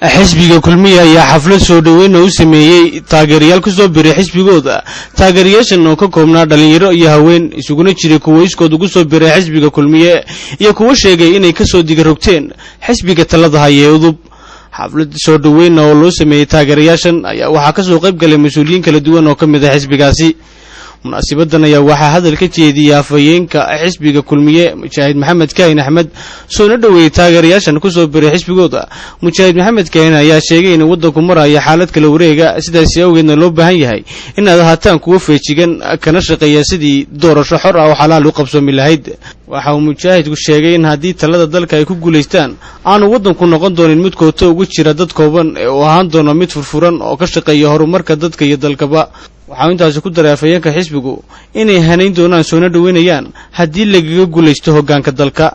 xisbiga Kulmiye ayaa xaflad soo dhaweyn u sameeyay taageerayaal ku soo biiray xisbigooda taageerayaashan oo ka koobnaa dhalinyaro iyo haween isuguna jiray kuwa iskood ugu soo biiray xisbiga Kulmiye iyo kuwa sheegay inay ka soo diga rogteen xisbiga talada haya udub xaflad soo dhaweyn oo loo sameeyay taageerayaashan ayaa waxa ka soo qayb galay mas'uuliyiin kala duwan oo kamid ah xisbigaasi munaasabadan ayaa waxa hadal ka jeediyay afayeenka xisbiga Kulmiye maxamed kaahin soo dhaweeyay taageerayaashan ku soo biiray xisbigooda maxamed kaahin ayaa sheegay in waddanku marayo xaalad kala wareega sidaas awgeedna loo baahan yahay in aad haataan kuwa feejigan kana shaqeeya sidii doorasho xor ah oo xalaal u qabsoomi lahayd waxa uu mujaahidku sheegay in haddii talada dalka ay ku guuleystaan aanu waddanku noqon doonin mid kooto ugu jira dad kooban oo ahaan doona mid furfuran oo ka shaqeeya horumarka dadka iyo dalkaba waxaa intaas ku daray afayeenka xisbigu inay hanayn doonaan soo dhaweynayaan haddii lagaga guuleysto hoggaanka dalka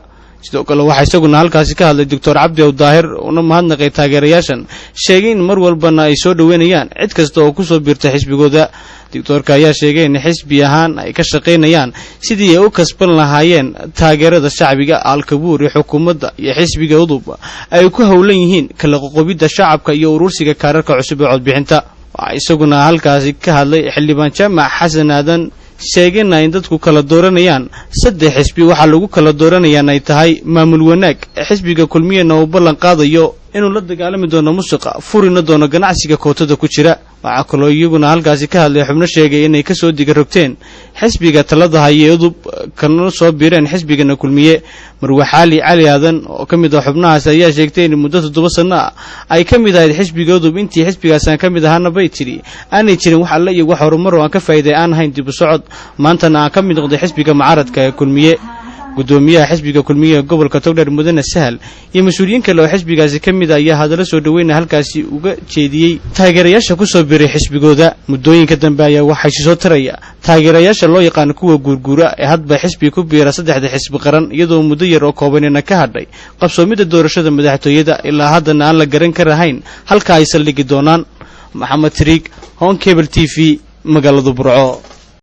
sidoo kale waxa isaguna halkaasi ka hadlay Dr. Cabdi Daahir oo mahadnaqay taageerayaashan sheegay in mar walbana ay soo dhaweynayaan cid kasta oo ku soo biirtay xisbigooda Dr. ayaa sheegay in xisbi ahaan ay ka shaqeynayaan sidii ay u kasban lahaayeen taageerada shacbiga alkabuur iyo xukuumadda iyo xisbiga udub ay ku hawlan yihiin kala qoqobida shacabka iyo urursiga kaararka cusub ee codbixinta isaguna halkaasi ka hadlay xildhibaan jaamac xasan aadan sheegayna in dadku kala dooranayaan saddex xisbi waxa lagu kala dooranayaan ay tahay maamul wanaag xisbiga Kulmiyena oo ballan qaadayo inuu la dagaalami doono musuqa furina doono ganacsiga kootada ku jira waxa kale iyaguna halkaasi ka hadlay xubno sheegay inay ka soo diga rogteen xisbiga talada haya udub kana soo biireen xisbigana Kulmiye marwaxaali cali aadan oo kamid ah xubnahaas ayaa sheegtay in muddo 7 sano ay kamid ahayd xisbiga udub intii xisbigaas aan kamid ahaana bay tiri aanay jirin wax alla iyo wax horumar oo aan ka faa'iiday aan hayn dib u socod maantana aan kamid noqday xisbiga mucaaradka ee Kulmiye gudoomiyaha xisbiga Kulmiye gobolka Togdheer mudane Sahal iyo mas'uuliyiin kale oo xisbigaasi kamid ah ayaa hadallo soo dhaweynay halkaasi uga jeediyay taageerayaasha ku soo biiray xisbigooda muddooyinka dambe ayaa waxa soo taraya taageerayaasha loo yaqaan kuwa guurguura ee hadba xisbi ku biira saddexda xisbi qaran iyadoo muddo yar oo koobanina ka hadhay qabsoomida doorashada madaxtooyada ilaa haddana aan la garan karahayn halka ay saldhigi doonaan maxamed Triig Hon Cable TV magaalada Burco.